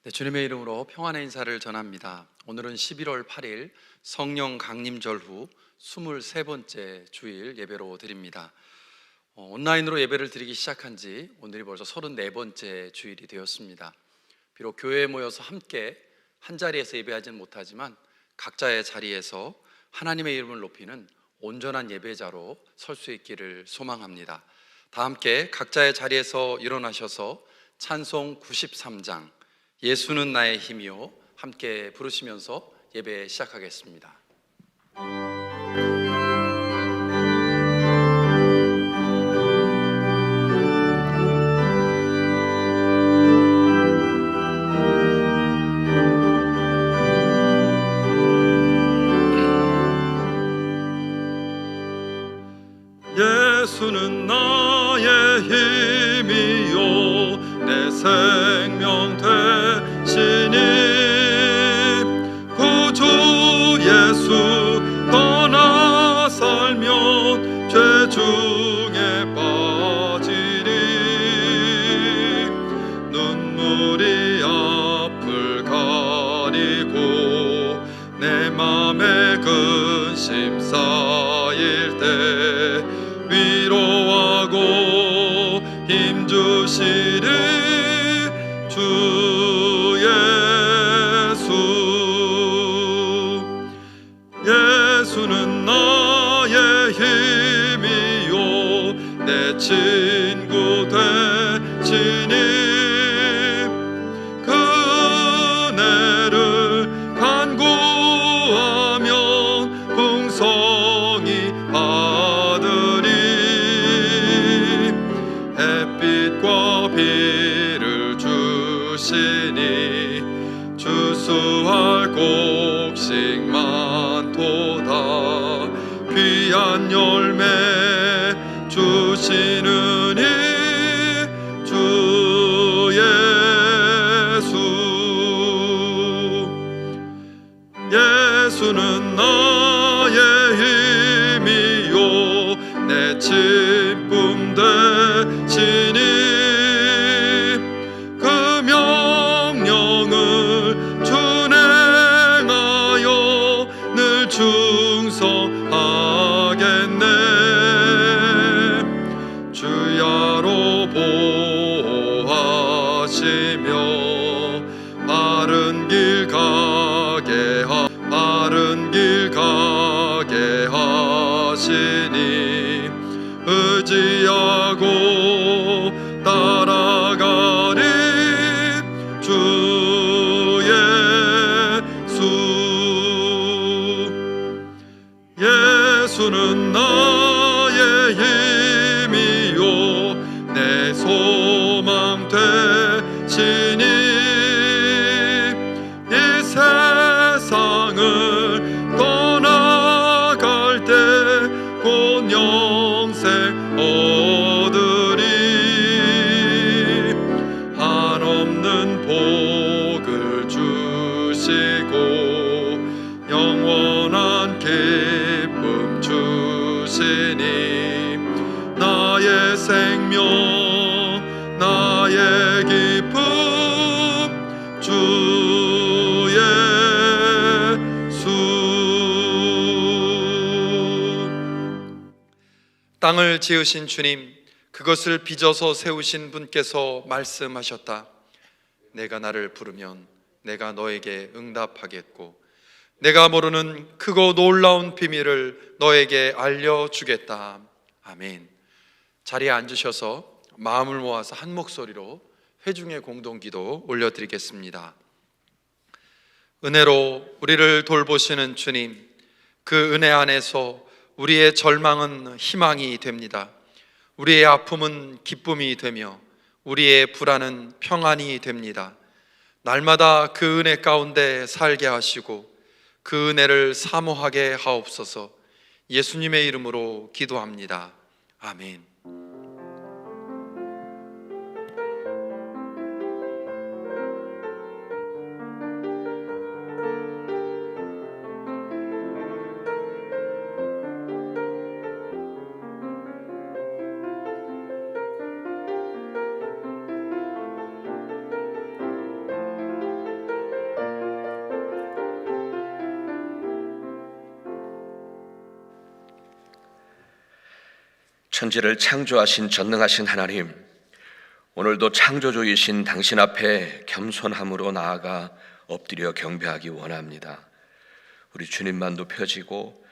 네, 주님의 이름으로 평안의 인사를 전합니다. 오늘은 11월 8일 성령 강림절 후 23번째 주일 예배로 드립니다. 온라인으로 예배를 드리기 시작한 지 오늘이 벌써 34번째 주일이 되었습니다. 비록 교회에 모여서 함께 한자리에서 예배하지는 못하지만 각자의 자리에서 하나님의 이름을 높이는 온전한 예배자로 설 수 있기를 소망합니다. 다 함께 각자의 자리에서 일어나셔서 찬송 93장 예수는 나의 힘이요 함께 부르시면서 예배 시작하겠습니다. 예수는 나의 힘이요 내 생명 되시니 구주 예수 떠나 살면 죄 중에 빠지리 눈물이 앞을 가리고 내 맘에 근심 쌓일 때 위로하고 힘주시리 주 예수. 예수는 나의 힘이요 내 친구 되시니 그네를 간구하면 풍성히 햇빛과 비를 주시니 주수할 곡식 많도다 귀한 열매 주시느니 주 예수. 예수는 나의 힘이요 내 기쁨 되시니 그 명령을 준행하여 늘 충성하겠네. 주야로 보호하시며 바른 길 가게 하시니 의지하고 따라가리 주 예수. 예수는 나의 힘이요 내 소망 되시니 이 세상을 떠나갈 때 곧 영생 얻으리 한없는 복을 주시고 영원한 기쁨 주시니 나의 생명 나의 기쁨 주 예수. 땅을 지으신 주님, 그것을 빚어서 세우신 분께서 말씀하셨다. 내가 나를 부르면 내가 너에게 응답하겠고 내가 모르는 크고 놀라운 비밀을 너에게 알려주겠다. 아멘. 자리에 앉으셔서 마음을 모아서 한 목소리로 회중의 공동기도 올려드리겠습니다. 은혜로 우리를 돌보시는 주님, 그 은혜 안에서 우리의 절망은 희망이 됩니다. 우리의 아픔은 기쁨이 되며 우리의 불안은 평안이 됩니다. 날마다 그 은혜 가운데 살게 하시고 그 은혜를 사모하게 하옵소서. 예수님의 이름으로 기도합니다. 아멘. 천지를 창조하신 전능하신 하나님, 오늘도 창조주이신 당신 앞에 겸손함으로 나아가 엎드려 경배하기 원합니다. 우리 주님만 높여지고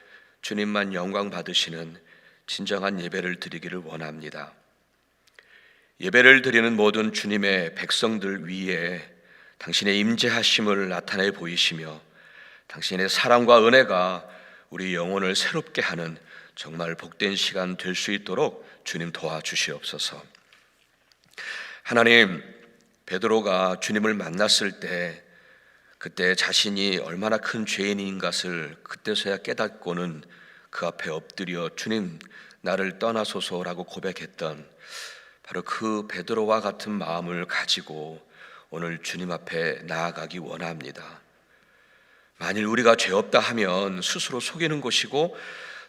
주님만 영광 받으시는 진정한 예배를 드리기를 원합니다. 예배를 드리는 모든 주님의 백성들 위에 당신의 임재하심을 나타내 보이시며 당신의 사랑과 은혜가 우리 영혼을 새롭게 하는 정말 복된 시간 될 수 있도록 주님 도와주시옵소서. 하나님, 베드로가 주님을 만났을 때 그때 자신이 얼마나 큰 죄인인 것을 그때서야 깨닫고는 그 앞에 엎드려 주님 나를 떠나소서라고 고백했던 바로 그 베드로와 같은 마음을 가지고 오늘 주님 앞에 나아가기 원합니다. 만일 우리가 죄 없다 하면 스스로 속이는 것이고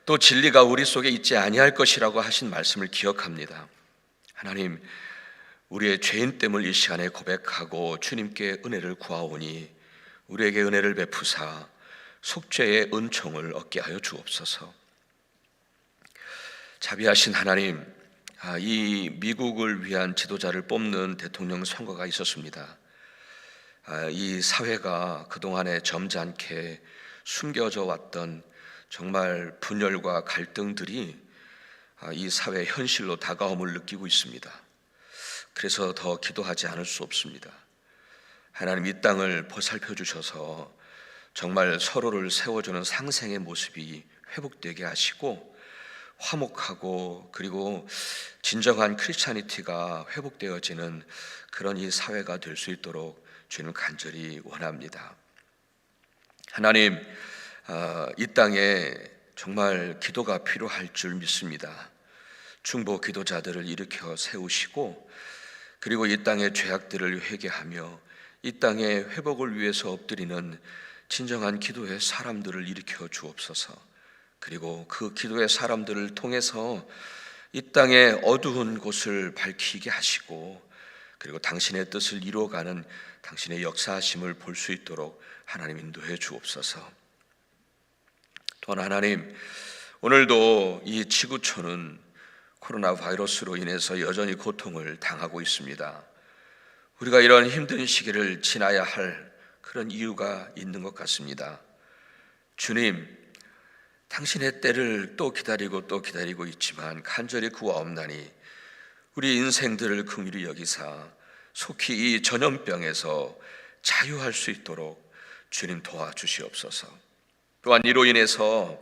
또 진리가 우리 속에 있지 아니할 것이라고 하신 말씀을 기억합니다. 하나님, 우리의 죄인됨을 이 시간에 고백하고 주님께 은혜를 구하오니 우리에게 은혜를 베푸사 속죄의 은총을 얻게 하여 주옵소서. 자비하신 하나님, 이 미국을 위한 지도자를 뽑는 대통령 선거가 있었습니다. 이 사회가 그동안에 점잖게 숨겨져 왔던 정말 분열과 갈등들이 이 사회 현실로 다가옴을 느끼고 있습니다. 그래서 더 기도하지 않을 수 없습니다. 하나님, 이 땅을 보살펴 주셔서 정말 서로를 세워주는 상생의 모습이 회복되게 하시고 화목하고 그리고 진정한 크리스찬이티가 회복되어지는 그런 이 사회가 될 수 있도록 주님 간절히 원합니다. 하나님, 이 땅에 정말 기도가 필요할 줄 믿습니다. 중보 기도자들을 일으켜 세우시고 그리고 이 땅의 죄악들을 회개하며 이 땅의 회복을 위해서 엎드리는 진정한 기도의 사람들을 일으켜 주옵소서. 그리고 그 기도의 사람들을 통해서 이 땅의 어두운 곳을 밝히게 하시고 그리고 당신의 뜻을 이루어가는 당신의 역사하심을 볼 수 있도록 하나님 인도해 주옵소서. 또한 하나님, 오늘도 이 지구촌은 코로나 바이러스로 인해서 여전히 고통을 당하고 있습니다. 우리가 이런 힘든 시기를 지나야 할 그런 이유가 있는 것 같습니다. 주님, 당신의 때를 또 기다리고 있지만 간절히 구하옵나니 우리 인생들을 긍휼히 여기사 속히 이 전염병에서 자유할 수 있도록 주님 도와주시옵소서. 또한 이로 인해서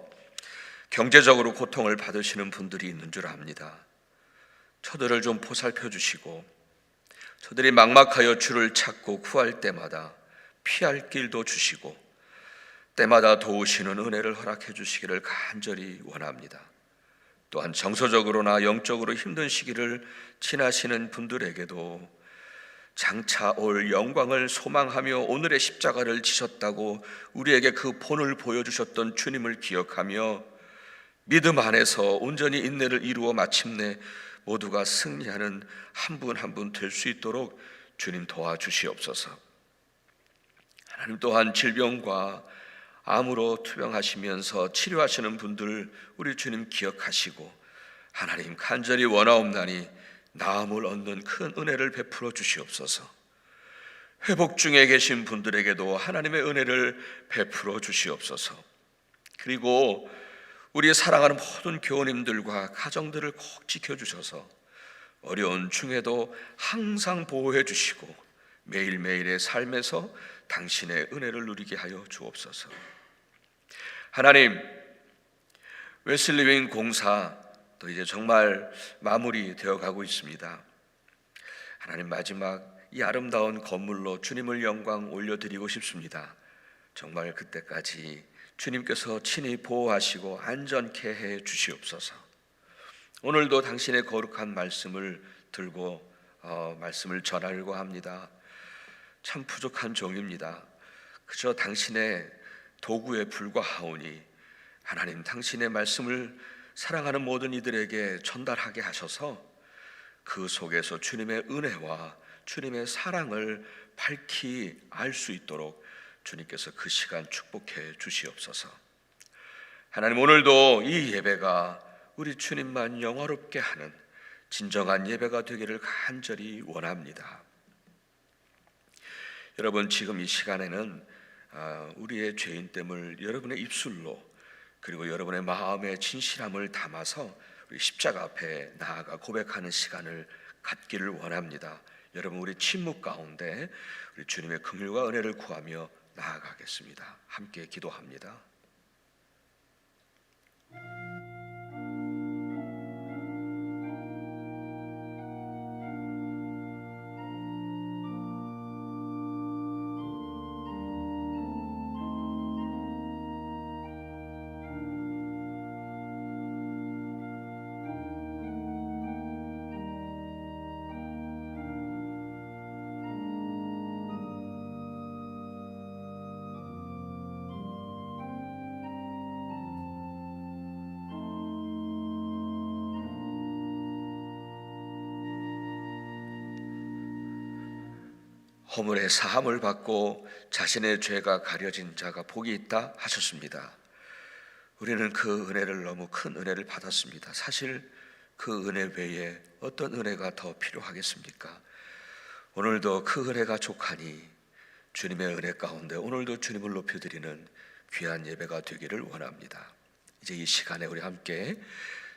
경제적으로 고통을 받으시는 분들이 있는 줄 압니다. 저들을 좀 보살펴 주시고 저들이 막막하여 주를 찾고 구할 때마다 피할 길도 주시고 때마다 도우시는 은혜를 허락해 주시기를 간절히 원합니다. 또한 정서적으로나 영적으로 힘든 시기를 지나시는 분들에게도 장차 올 영광을 소망하며 오늘의 십자가를 지셨다고 우리에게 그 본을 보여주셨던 주님을 기억하며 믿음 안에서 온전히 인내를 이루어 마침내 모두가 승리하는 한 분 한 분 될 수 있도록 주님 도와주시옵소서. 하나님, 또한 질병과 암으로 투병하시면서 치료하시는 분들 우리 주님 기억하시고 하나님, 간절히 원하옵나니 나음을 얻는 큰 은혜를 베풀어 주시옵소서. 회복 중에 계신 분들에게도 하나님의 은혜를 베풀어 주시옵소서. 그리고 우리 사랑하는 모든 교우님들과 가정들을 꼭 지켜주셔서 어려운 중에도 항상 보호해 주시고 매일매일의 삶에서 당신의 은혜를 누리게 하여 주옵소서. 하나님, 웨슬리윙 공사 또 이제 정말 마무리되어 가고 있습니다. 하나님, 마지막 이 아름다운 건물로 주님을 영광 올려드리고 싶습니다. 정말 그때까지 주님께서 친히 보호하시고 안전케 해 주시옵소서. 오늘도 당신의 거룩한 말씀을 들고 말씀을 전하려고 합니다. 참 부족한 종입니다. 그저 당신의 도구에 불과하오니 하나님, 당신의 말씀을 사랑하는 모든 이들에게 전달하게 하셔서 그 속에서 주님의 은혜와 주님의 사랑을 밝히 알 수 있도록 주님께서 그 시간 축복해 주시옵소서. 하나님, 오늘도 이 예배가 우리 주님만 영화롭게 하는 진정한 예배가 되기를 간절히 원합니다. 여러분, 지금 이 시간에는 우리의 죄인됨을 여러분의 입술로 그리고 여러분의 마음의 진실함을 담아서 우리 십자가 앞에 나아가 고백하는 시간을 갖기를 원합니다. 여러분, 우리 침묵 가운데 우리 주님의 긍휼과 은혜를 구하며 나아가겠습니다. 함께 기도합니다. 허물의 사함을 받고 자신의 죄가 가려진 자가 복이 있다 하셨습니다. 우리는 그 은혜를, 너무 큰 은혜를 받았습니다. 사실 그 은혜 외에 어떤 은혜가 더 필요하겠습니까? 오늘도 그 은혜가 족하니 주님의 은혜 가운데 오늘도 주님을 높여드리는 귀한 예배가 되기를 원합니다. 이제 이 시간에 우리 함께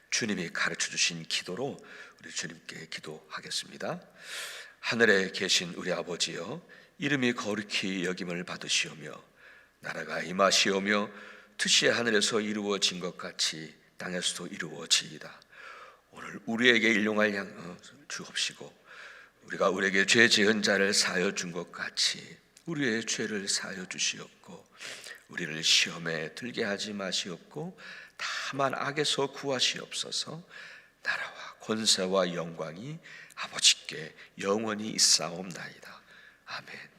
주님이 가르쳐 주신 기도로 우리 주님께 기도하겠습니다. 하늘에 계신 우리 아버지여, 이름이 거룩히 여김을 받으시오며 나라가 임하시오며 뜻이 하늘에서 이루어진 것 같이 땅에서도 이루어지이다. 오늘 우리에게 일용할 양을 주옵시고 우리가 우리에게 죄 지은 자를 사하여 준 것 같이 우리의 죄를 사하여 주시옵고 우리를 시험에 들게 하지 마시옵고 다만 악에서 구하시옵소서. 나라와 권세와 영광이 아버지께 영원히 있사옵나이다. 아멘.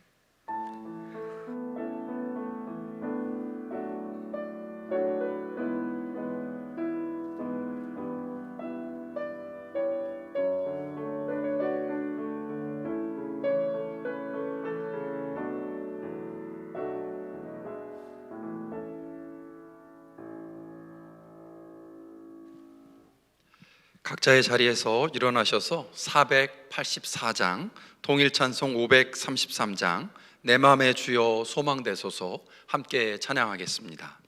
각자의 자리에서 일어나셔서 484장, 동일찬송 533장, 내 맘의 주여 소망되소서 함께 찬양하겠습니다.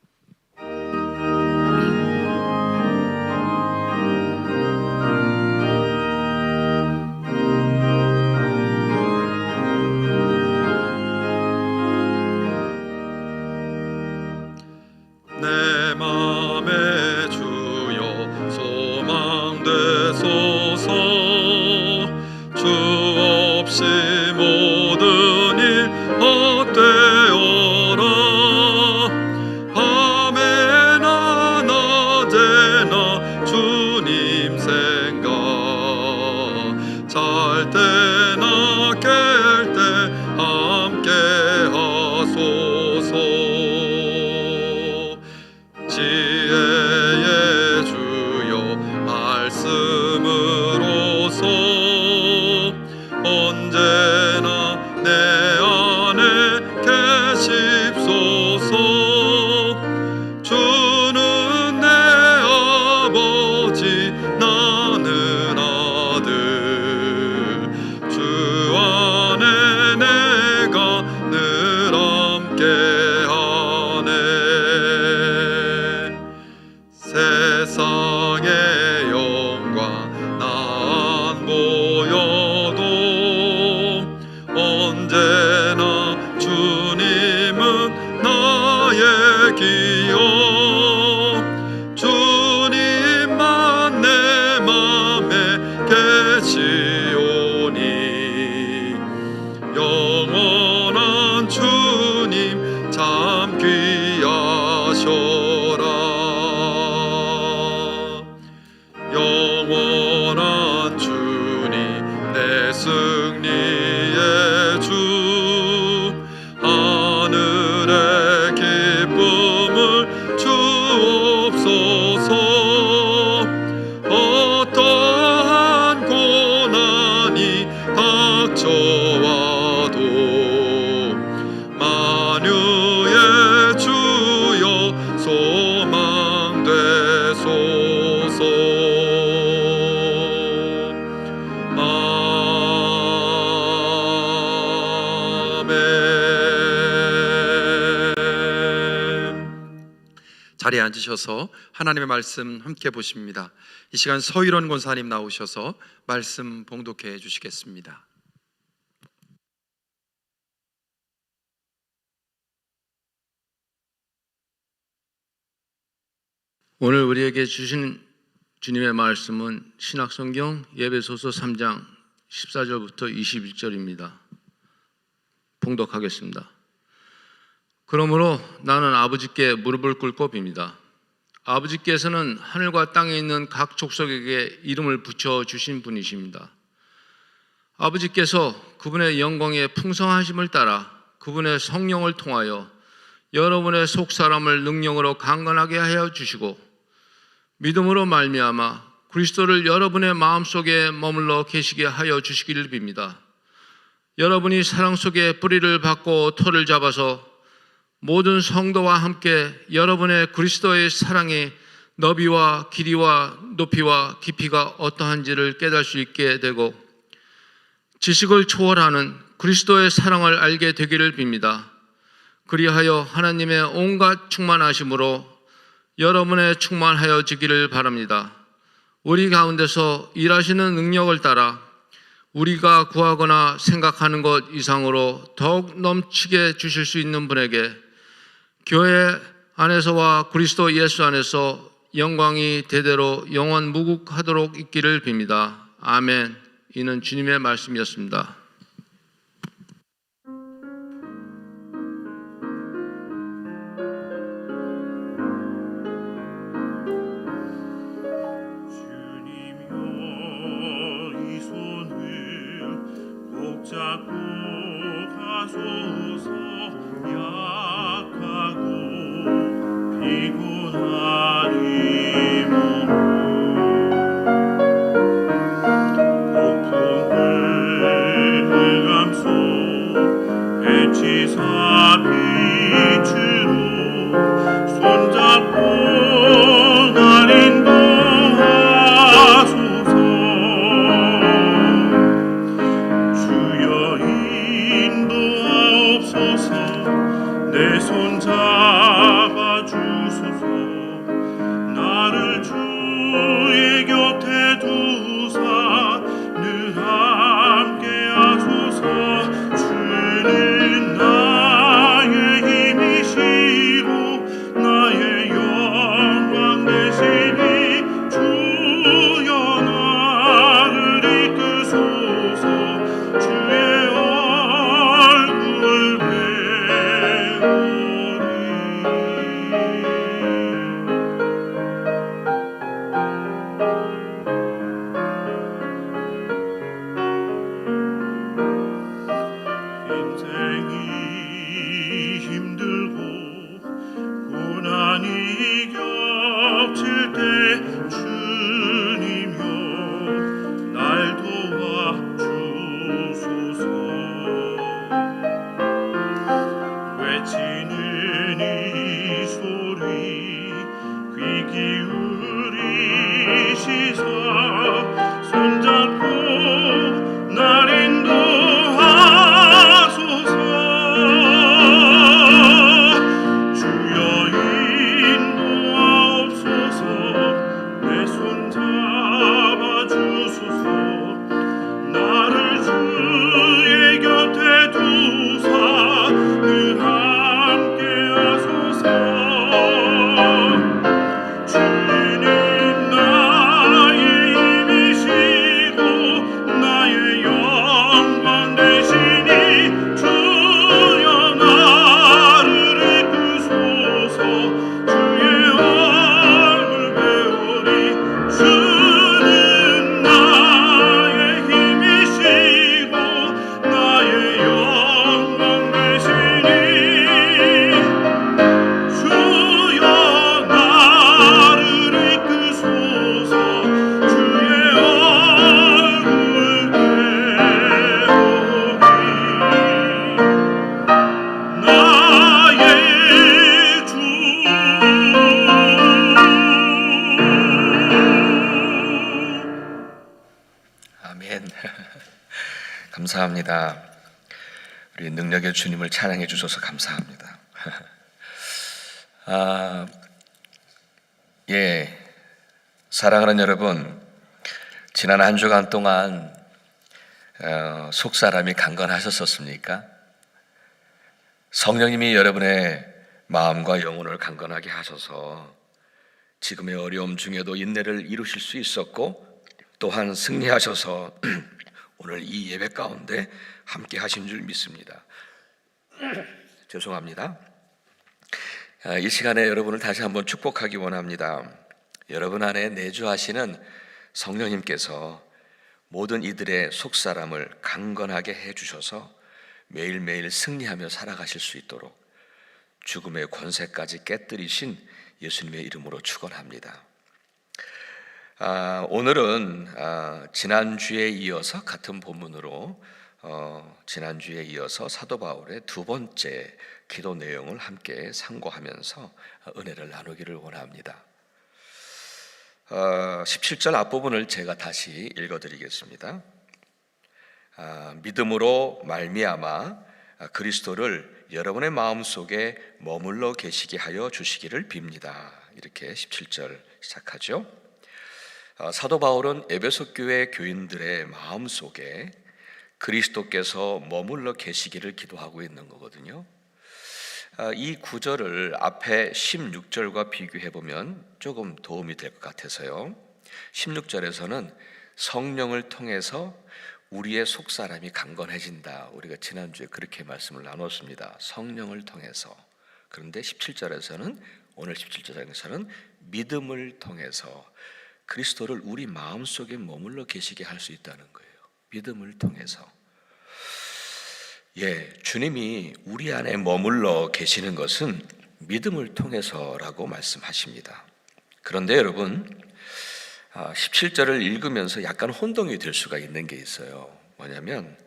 내 맘의 주여 소망되소서. 주 없이 모든 일 헛되어라. 자리에 앉으셔서 하나님의 말씀 함께 보십니다. 이 시간 서일원 권사님 나오셔서 말씀 봉독해 주시겠습니다. 오늘 우리에게 주신 주님의 말씀은 신약성경 에베소서 3장 14절부터 21절입니다. 봉독하겠습니다. 그러므로 나는 아버지께 무릎을 꿇고 빕니다. 아버지께서는 하늘과 땅에 있는 각 족속에게 이름을 붙여주신 분이십니다. 아버지께서 그분의 영광의 풍성하심을 따라 그분의 성령을 통하여 여러분의 속사람을 능력으로 강건하게 하여 주시고 믿음으로 말미암아 그리스도를 여러분의 마음속에 머물러 계시게 하여 주시기를 빕니다. 여러분이 사랑 속에 뿌리를 받고 터를 잡아서 모든 성도와 함께 여러분의 그리스도의 사랑의 너비와 길이와 높이와 깊이가 어떠한지를 깨달을 수 있게 되고 지식을 초월하는 그리스도의 사랑을 알게 되기를 빕니다. 그리하여 하나님의 온갖 충만하심으로 여러분의 충만하여지기를 바랍니다. 우리 가운데서 일하시는 능력을 따라 우리가 구하거나 생각하는 것 이상으로 더욱 넘치게 주실 수 있는 분에게 교회 안에서와 그리스도 예수 안에서 영광이 대대로 영원 무궁하도록 있기를 빕니다. 아멘. 이는 주님의 말씀이었습니다. 잡고 가소서. 약하고 피곤한 이 몸을 폭풍을 감소 해치사 빛으로 손잡고 날 인도하소서. 내 손 잡아주소서. 나를 주의 곁에 두사 늘 함께 하소서. 주는 나의 힘이시고 나의 영광 되시니 주여 나를 이끄소서. 주의 얼굴 인생이 힘들고 고난이 겹칠 때 주님여 날 도와주소서. 외치는 이 소리 귀 기울이시사 손잡고 날 인도하소서. 주여 인도하옵소서. 내 손 잡아주소서. 나를 주의 곁에 두사 늘 함께 하소서. 주님 나의 힘이시고 나의 영광 되시니 주여 나를 이끄소서. 주의 얼굴 배우리. 주는 나의 힘이시고 나의 영광 되시니 주여 나를 이끄소서. 주의 얼굴 배우리. 나의 주. 아멘. 감사합니다. 우리 능력의 주님을 찬양해 주셔서 감사합니다. 예, 사랑하는 여러분, 지난 한 주간 동안 속사람이 강건하셨었습니까? 성령님이 여러분의 마음과 영혼을 강건하게 하셔서 지금의 어려움 중에도 인내를 이루실 수 있었고, 또한 승리하셔서 오늘 이 예배 가운데 함께 하신 줄 믿습니다. 죄송합니다. 이 시간에 여러분을 다시 한번 축복하기 원합니다. 여러분 안에 내주하시는 성령님께서 모든 이들의 속사람을 강건하게 해주셔서 매일매일 승리하며 살아가실 수 있도록 죽음의 권세까지 깨뜨리신 예수님의 이름으로 축원합니다. 오늘은 지난주에 이어서 같은 본문으로 지난주에 이어서 사도 바울의 두 번째 기도 내용을 함께 상고하면서 은혜를 나누기를 원합니다. 17절 앞부분을 제가 다시 읽어드리겠습니다. 믿음으로 말미암아 그리스도를 여러분의 마음속에 머물러 계시게 하여 주시기를 빕니다. 이렇게 17절 시작하죠. 사도 바울은 에베소 교회 교인들의 마음속에 그리스도께서 머물러 계시기를 기도하고 있는 거거든요. 이 구절을 앞에 16절과 비교해 보면 조금 도움이 될 것 같아서요. 16절에서는 성령을 통해서 우리의 속사람이 강건해진다. 우리가 지난주에 그렇게 말씀을 나눴습니다. 성령을 통해서. 그런데 17절에서는, 오늘 17절에서는 믿음을 통해서 그리스도를 우리 마음속에 머물러 계시게 할 수 있다는 거예요. 믿음을 통해서. 주님이 우리 안에 머물러 계시는 것은 믿음을 통해서라고 말씀하십니다. 그런데 여러분, 17절을 읽으면서 약간 혼동이 될 수가 있는 게 있어요. 뭐냐면,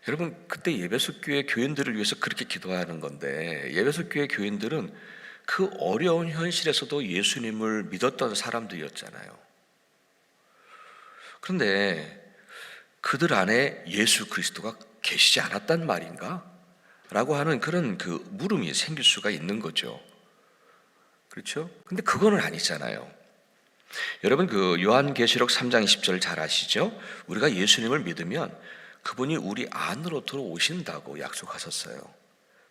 여러분 그때 에베소 교회 교인들을 위해서 그렇게 기도하는 건데, 에베소 교회 교인들은 그 어려운 현실에서도 예수님을 믿었던 사람들이었잖아요. 그런데 그들 안에 예수 그리스도가 계시지 않았단 말인가? 라고 하는 그런 그 물음이 생길 수가 있는 거죠. 그렇죠? 근데 그거는 아니잖아요. 여러분 그 요한계시록 3장 20절 잘 아시죠? 우리가 예수님을 믿으면 그분이 우리 안으로 들어오신다고 약속하셨어요.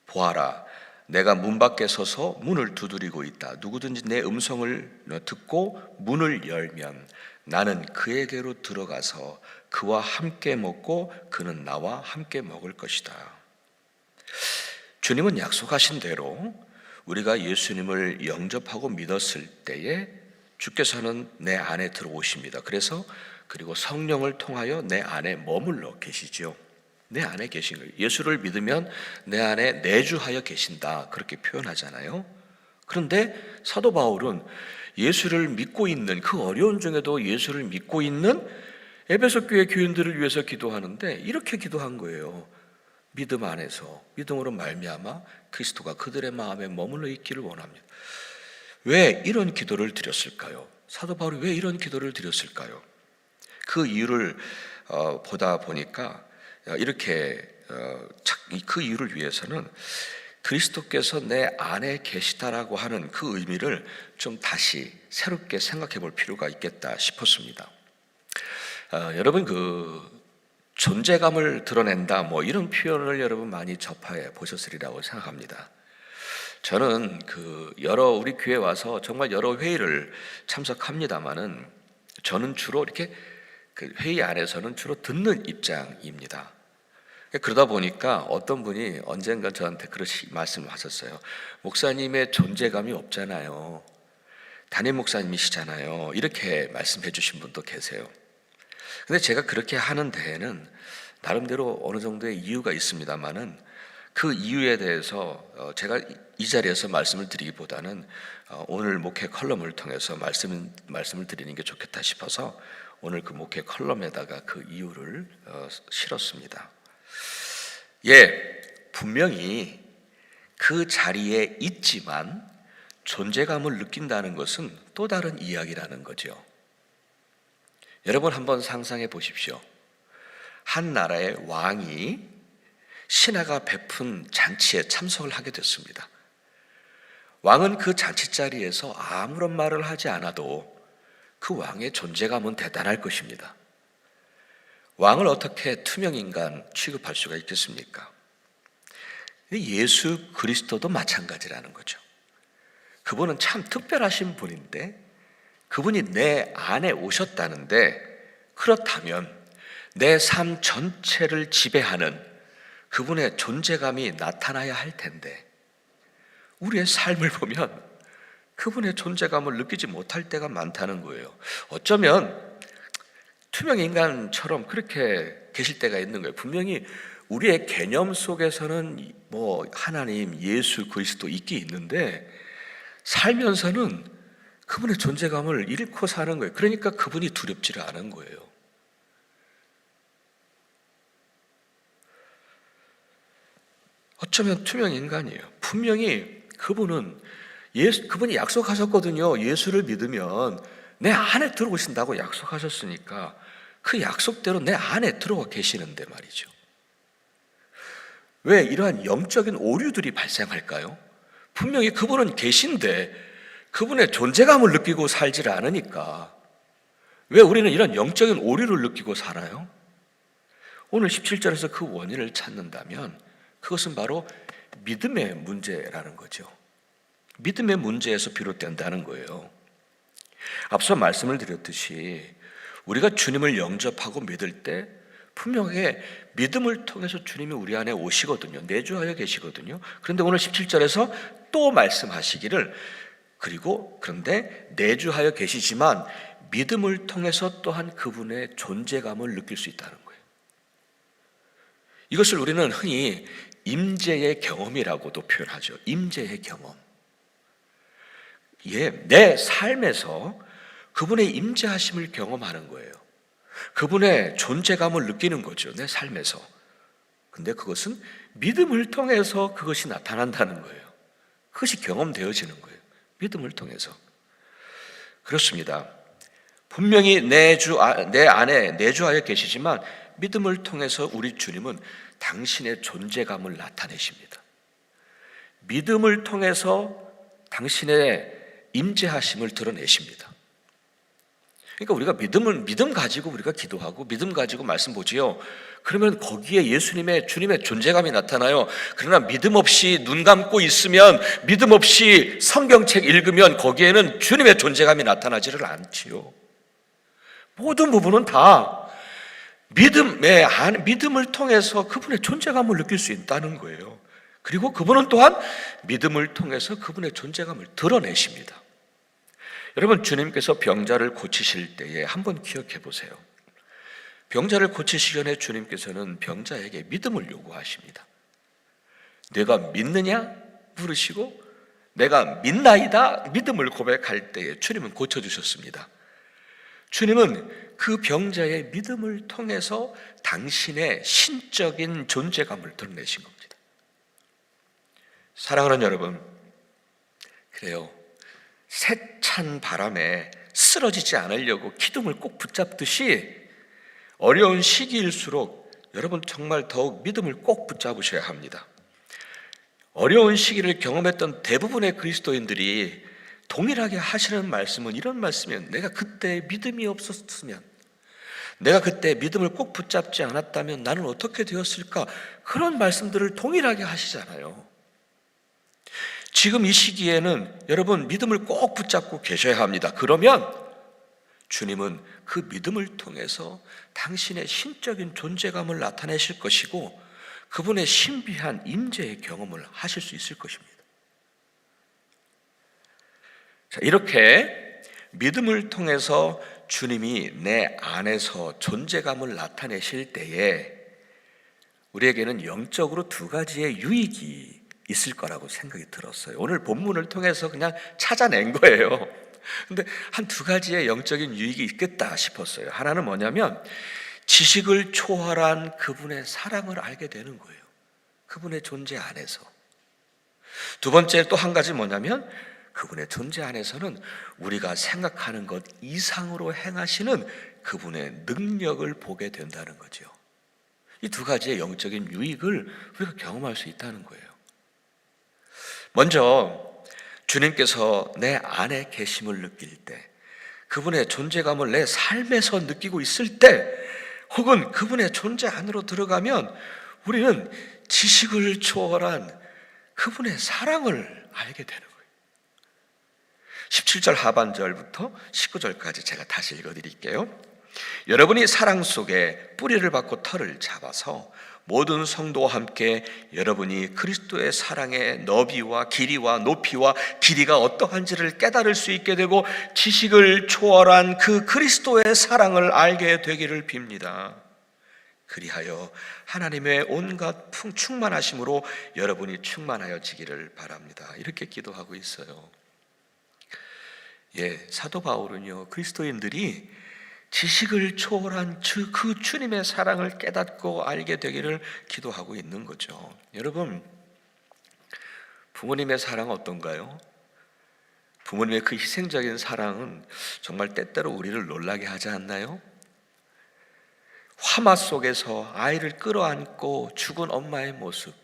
보아라, 내가 문 밖에 서서 문을 두드리고 있다. 누구든지 내 음성을 듣고 문을 열면 나는 그에게로 들어가서 그와 함께 먹고 그는 나와 함께 먹을 것이다. 주님은 약속하신 대로 우리가 예수님을 영접하고 믿었을 때에 주께서는 내 안에 들어오십니다. 그리고 성령을 통하여 내 안에 머물러 계시죠. 내 안에 계신 거예요. 예수를 믿으면 내 안에 내주하여 계신다. 그렇게 표현하잖아요. 그런데 사도 바울은 예수를 믿고 있는, 그 어려운 중에도 예수를 믿고 있는 에베소 교회 교인들을 위해서 기도하는데 이렇게 기도한 거예요. 믿음 안에서, 믿음으로 말미암아 그리스도가 그들의 마음에 머물러 있기를 원합니다. 왜 이런 기도를 드렸을까요? 사도 바울이 왜 이런 기도를 드렸을까요? 그 이유를 보다 보니까 이렇게 그 이유를 위해서는 그리스도께서 내 안에 계시다라고 하는 그 의미를 좀 다시 새롭게 생각해 볼 필요가 있겠다 싶었습니다. 여러분 그 존재감을 드러낸다 뭐 이런 표현을 여러분 많이 접해 보셨으리라고 생각합니다. 저는 우리 교회 와서 정말 여러 회의를 참석합니다만은 저는 주로 이렇게 그 회의 안에서는 주로 듣는 입장입니다. 그러다 보니까 어떤 분이 언젠가 저한테 그렇게 말씀하셨어요. 목사님의 존재감이 없잖아요. 담임 목사님이시잖아요. 이렇게 말씀해 주신 분도 계세요. 근데 제가 그렇게 하는 데에는 나름대로 어느 정도의 이유가 있습니다만은 그 이유에 대해서 제가 이 자리에서 말씀을 드리기보다는 오늘 목회 컬럼을 통해서 말씀을 드리는 게 좋겠다 싶어서 오늘 그 목회 컬럼에다가 그 이유를 실었습니다. 분명히 그 자리에 있지만 존재감을 느낀다는 것은 또 다른 이야기라는 거죠. 여러분 한번 상상해 보십시오. 한 나라의 왕이 신하가 베푼 잔치에 참석을 하게 됐습니다. 왕은 그 잔치자리에서 아무런 말을 하지 않아도 그 왕의 존재감은 대단할 것입니다. 왕을 어떻게 투명인간 취급할 수가 있겠습니까? 예수 그리스도도 마찬가지라는 거죠. 그분은 참 특별하신 분인데 그분이 내 안에 오셨다는데, 그렇다면 내 삶 전체를 지배하는 그분의 존재감이 나타나야 할 텐데 우리의 삶을 보면 그분의 존재감을 느끼지 못할 때가 많다는 거예요. 어쩌면 투명인간처럼 그렇게 계실 때가 있는 거예요. 분명히 우리의 개념 속에서는 뭐 하나님, 예수 그리스도 있긴 있는데 살면서는 그분의 존재감을 잃고 사는 거예요. 그러니까 그분이 두렵지를 않은 거예요. 어쩌면 투명인간이에요. 분명히 그분이 약속하셨거든요. 예수를 믿으면 내 안에 들어오신다고 약속하셨으니까 그 약속대로 내 안에 들어와 계시는데 말이죠. 왜 이러한 영적인 오류들이 발생할까요? 분명히 그분은 계신데 그분의 존재감을 느끼고 살지를 않으니까 왜 우리는 이런 영적인 오류를 느끼고 살아요? 오늘 17절에서 그 원인을 찾는다면 그것은 바로 믿음의 문제라는 거죠. 믿음의 문제에서 비롯된다는 거예요. 앞서 말씀을 드렸듯이 우리가 주님을 영접하고 믿을 때 분명하게 믿음을 통해서 주님이 우리 안에 오시거든요. 내주하여 계시거든요. 그런데 오늘 17절에서 또 말씀하시기를 그런데 내주하여 계시지만 믿음을 통해서 또한 그분의 존재감을 느낄 수 있다는 거예요. 이것을 우리는 흔히 임재의 경험이라고도 표현하죠. 임재의 경험. 내 삶에서 그분의 임재하심을 경험하는 거예요. 그분의 존재감을 느끼는 거죠. 내 삶에서. 근데 그것은 믿음을 통해서 그것이 나타난다는 거예요. 그것이 경험되어지는 거예요. 믿음을 통해서. 그렇습니다. 분명히 내 안에 내주하여 계시지만 믿음을 통해서 우리 주님은 당신의 존재감을 나타내십니다. 믿음을 통해서 당신의 임재하심을 드러내십니다. 그러니까 우리가 믿음 가지고 우리가 기도하고 믿음 가지고 말씀 보지요. 그러면 거기에 주님의 존재감이 나타나요. 그러나 믿음 없이 눈 감고 있으면, 믿음 없이 성경책 읽으면 거기에는 주님의 존재감이 나타나지를 않지요. 모든 부분은 다 믿음을 통해서 그분의 존재감을 느낄 수 있다는 거예요. 그리고 그분은 또한 믿음을 통해서 그분의 존재감을 드러내십니다. 여러분, 주님께서 병자를 고치실 때에 한번 기억해 보세요. 병자를 고치시기 전에 주님께서는 병자에게 믿음을 요구하십니다. 내가 믿느냐? 물으시고 내가 믿나이다? 믿음을 고백할 때에 주님은 고쳐주셨습니다. 주님은 그 병자의 믿음을 통해서 당신의 신적인 존재감을 드러내신 겁니다. 사랑하는 여러분, 그래요. 세찬 바람에 쓰러지지 않으려고 기둥을 꼭 붙잡듯이 어려운 시기일수록 여러분 정말 더욱 믿음을 꼭 붙잡으셔야 합니다. 어려운 시기를 경험했던 대부분의 그리스도인들이 동일하게 하시는 말씀은 이런 말씀이에요. 내가 그때 믿음이 없었으면, 내가 그때 믿음을 꼭 붙잡지 않았다면 나는 어떻게 되었을까? 그런 말씀들을 동일하게 하시잖아요. 지금 이 시기에는 여러분 믿음을 꼭 붙잡고 계셔야 합니다. 그러면 주님은 그 믿음을 통해서 당신의 신적인 존재감을 나타내실 것이고 그분의 신비한 임재의 경험을 하실 수 있을 것입니다. 자, 이렇게 믿음을 통해서 주님이 내 안에서 존재감을 나타내실 때에 우리에게는 영적으로 두 가지의 유익이 있을 거라고 생각이 들었어요. 오늘 본문을 통해서 그냥 찾아낸 거예요. 근데 한 두 가지의 영적인 유익이 있겠다 싶었어요. 하나는 뭐냐면 지식을 초월한 그분의 사랑을 알게 되는 거예요. 그분의 존재 안에서. 두 번째 또 한 가지 뭐냐면 그분의 존재 안에서는 우리가 생각하는 것 이상으로 행하시는 그분의 능력을 보게 된다는 거죠. 이 두 가지의 영적인 유익을 우리가 경험할 수 있다는 거예요. 먼저 주님께서 내 안에 계심을 느낄 때, 그분의 존재감을 내 삶에서 느끼고 있을 때, 혹은 그분의 존재 안으로 들어가면 우리는 지식을 초월한 그분의 사랑을 알게 되는 거예요. 17절 하반절부터 19절까지 제가 다시 읽어드릴게요. 여러분이 사랑 속에 뿌리를 받고 털을 잡아서 모든 성도와 함께 여러분이 그리스도의 사랑의 너비와 길이와 높이와 길이가 어떠한지를 깨달을 수 있게 되고 지식을 초월한 그 그리스도의 사랑을 알게 되기를 빕니다. 그리하여 하나님의 온갖 충만하심으로 여러분이 충만하여지기를 바랍니다. 이렇게 기도하고 있어요. 사도 바울은요, 그리스도인들이 지식을 초월한 그 주님의 사랑을 깨닫고 알게 되기를 기도하고 있는 거죠. 여러분, 부모님의 사랑 어떤가요? 부모님의 그 희생적인 사랑은 정말 때때로 우리를 놀라게 하지 않나요? 화마 속에서 아이를 끌어안고 죽은 엄마의 모습,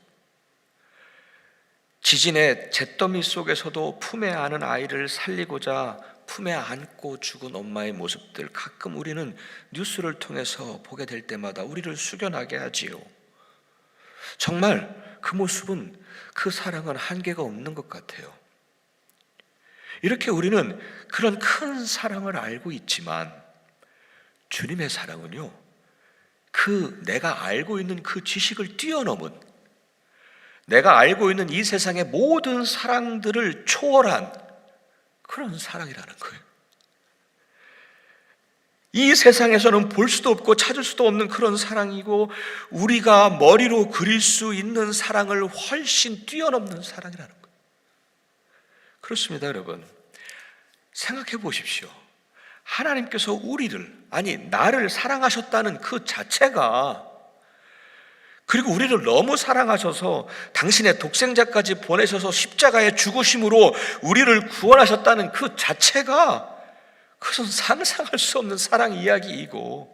지진의 잿더미 속에서도 품에 안은 아이를 살리고자 품에 안고 죽은 엄마의 모습들, 가끔 우리는 뉴스를 통해서 보게 될 때마다 우리를 숙연하게 하지요. 정말 그 모습은, 그 사랑은 한계가 없는 것 같아요. 이렇게 우리는 그런 큰 사랑을 알고 있지만 주님의 사랑은요, 그 내가 알고 있는 그 지식을 뛰어넘은, 내가 알고 있는 이 세상의 모든 사랑들을 초월한 그런 사랑이라는 거예요. 이 세상에서는 볼 수도 없고 찾을 수도 없는 그런 사랑이고, 우리가 머리로 그릴 수 있는 사랑을 훨씬 뛰어넘는 사랑이라는 거예요. 그렇습니다, 여러분. 생각해 보십시오. 하나님께서 우리를, 아니 나를 사랑하셨다는 그 자체가, 그리고 우리를 너무 사랑하셔서 당신의 독생자까지 보내셔서 십자가에 죽으심으로 우리를 구원하셨다는 그 자체가, 그것은 상상할 수 없는 사랑 이야기이고,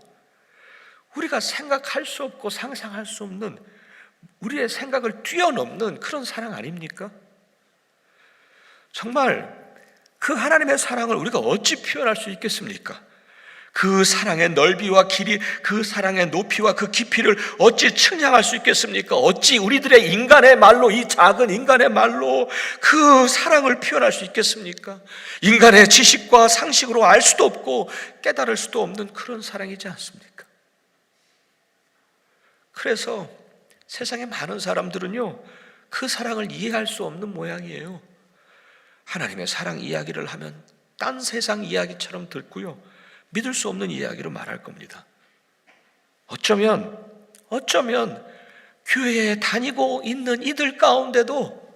우리가 생각할 수 없고 상상할 수 없는, 우리의 생각을 뛰어넘는 그런 사랑 아닙니까? 정말 그 하나님의 사랑을 우리가 어찌 표현할 수 있겠습니까? 그 사랑의 넓이와 길이, 그 사랑의 높이와 그 깊이를 어찌 측량할 수 있겠습니까? 어찌 우리들의 인간의 말로, 이 작은 인간의 말로 그 사랑을 표현할 수 있겠습니까? 인간의 지식과 상식으로 알 수도 없고 깨달을 수도 없는 그런 사랑이지 않습니까? 그래서 세상의 많은 사람들은요, 그 사랑을 이해할 수 없는 모양이에요. 하나님의 사랑 이야기를 하면 딴 세상 이야기처럼 듣고요, 믿을 수 없는 이야기로 말할 겁니다. 어쩌면 교회에 다니고 있는 이들 가운데도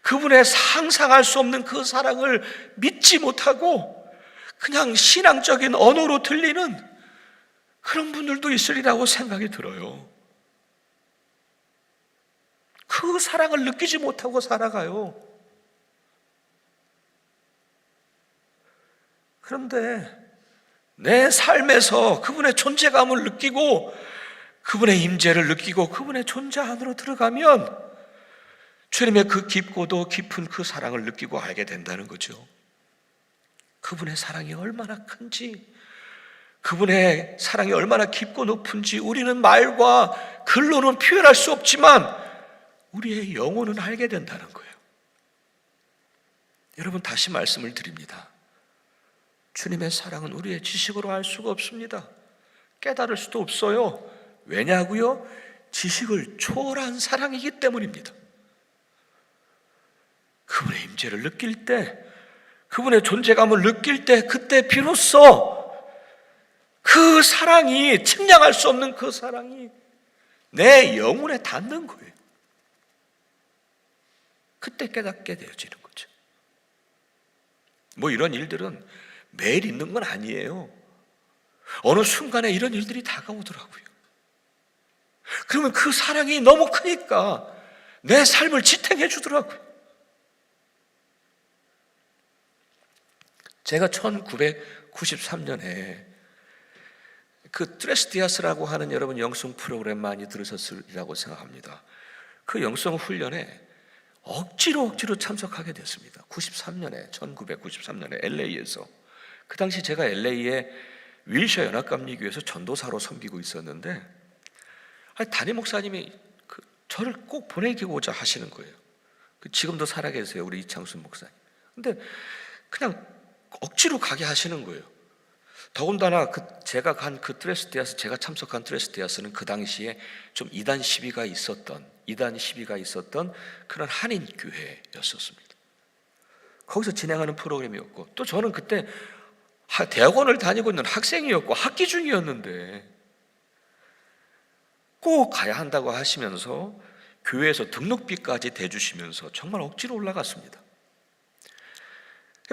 그분의 상상할 수 없는 그 사랑을 믿지 못하고 그냥 신앙적인 언어로 들리는 그런 분들도 있으리라고 생각이 들어요. 그 사랑을 느끼지 못하고 살아가요. 그런데 내 삶에서 그분의 존재감을 느끼고 그분의 임재를 느끼고 그분의 존재 안으로 들어가면 주님의 그 깊고도 깊은 그 사랑을 느끼고 알게 된다는 거죠. 그분의 사랑이 얼마나 큰지, 그분의 사랑이 얼마나 깊고 높은지 우리는 말과 글로는 표현할 수 없지만 우리의 영혼은 알게 된다는 거예요. 여러분, 다시 말씀을 드립니다. 주님의 사랑은 우리의 지식으로 알 수가 없습니다. 깨달을 수도 없어요. 왜냐고요? 지식을 초월한 사랑이기 때문입니다. 그분의 임재를 느낄 때, 그분의 존재감을 느낄 때, 그때 비로소 그 사랑이, 측량할 수 없는 그 사랑이 내 영혼에 닿는 거예요. 그때 깨닫게 되어지는 거죠. 뭐 이런 일들은 매일 있는 건 아니에요. 어느 순간에 이런 일들이 다가오더라고요. 그러면 그 사랑이 너무 크니까 내 삶을 지탱해 주더라고요. 제가 1993년에 그 트레스디아스라고 하는, 여러분 영성 프로그램 많이 들으셨으리라고 생각합니다. 그 영성 훈련에 억지로 참석하게 됐습니다. 1993년에 LA에서. 그 당시 제가 LA에 윌셔 연합감리교회에서 전도사로 섬기고 있었는데 담임 목사님이 저를 꼭 보내기고자 하시는 거예요. 지금도 살아계세요, 우리 이창순 목사님. 근데 그냥 억지로 가게 하시는 거예요. 더군다나 제가 간 그 트레스티아스, 제가 참석한 트레스티아스는 그 당시에 좀 이단 시비가 있었던 그런 한인 교회였었습니다. 거기서 진행하는 프로그램이었고, 또 저는 그때 대학원을 다니고 있는 학생이었고 학기 중이었는데 꼭 가야 한다고 하시면서 교회에서 등록비까지 대주시면서 정말 억지로 올라갔습니다.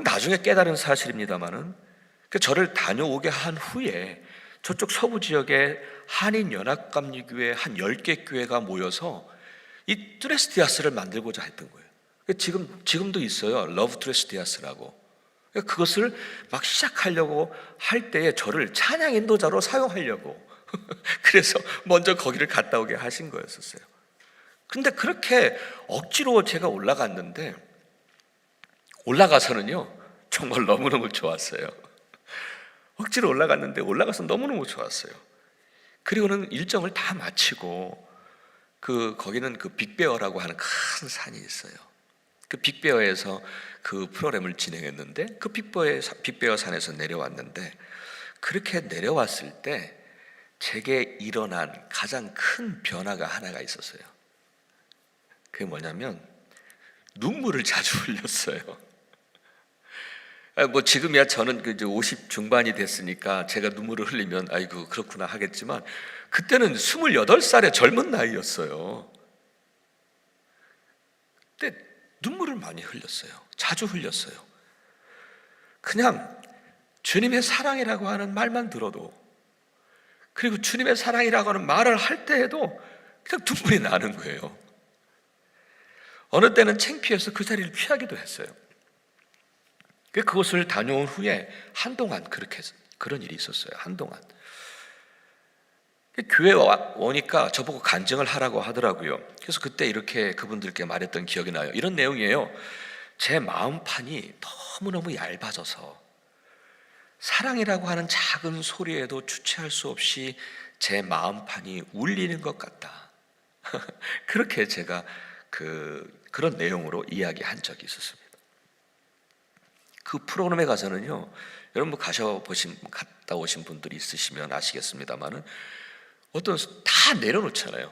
나중에 깨달은 사실입니다만은 저를 다녀오게 한 후에 저쪽 서부 지역에 한인 연합감리교회 한 10개 교회가 모여서 이 트레스티아스를 만들고자 했던 거예요. 지금도 있어요, 러브 트레스티아스라고. 그것을 막 시작하려고 할 때에 저를 찬양 인도자로 사용하려고 그래서 먼저 거기를 갔다 오게 하신 거였었어요. 근데 그렇게 억지로 제가 올라갔는데, 올라가서는요 정말 너무너무 좋았어요. 억지로 올라갔는데 올라가서 너무너무 좋았어요. 그리고는 일정을 다 마치고 거기는 빅베어라고 하는 큰 산이 있어요. 그 빅베어에서 그 프로그램을 진행했는데, 그 빅베어 산에서 내려왔는데, 그렇게 내려왔을 때 제게 일어난 가장 큰 변화가 하나가 있었어요. 그게 뭐냐면 눈물을 자주 흘렸어요. 지금이야 저는 이제 50 중반이 됐으니까 제가 눈물을 흘리면 아이고 그렇구나 하겠지만, 그때는 28살의 젊은 나이였어요. 그때 눈물을 많이 흘렸어요. 자주 흘렸어요. 그냥 주님의 사랑이라고 하는 말만 들어도, 그리고 주님의 사랑이라고 하는 말을 할 때에도 그냥 눈물이 나는 거예요. 어느 때는 창피해서 그 자리를 피하기도 했어요. 그곳을 다녀온 후에 한동안 그런 일이 있었어요. 한동안 교회에 오니까 저보고 간증을 하라고 하더라고요. 그래서 그때 이렇게 그분들께 말했던 기억이 나요. 이런 내용이에요. 제 마음판이 너무너무 얇아져서 사랑이라고 하는 작은 소리에도 주체할 수 없이 제 마음판이 울리는 것 같다. 그렇게 제가 그런 내용으로 이야기한 적이 있었습니다. 그 프로그램에 가서는요, 여러분 갔다 오신 분들이 있으시면 아시겠습니다만은 다 내려놓잖아요.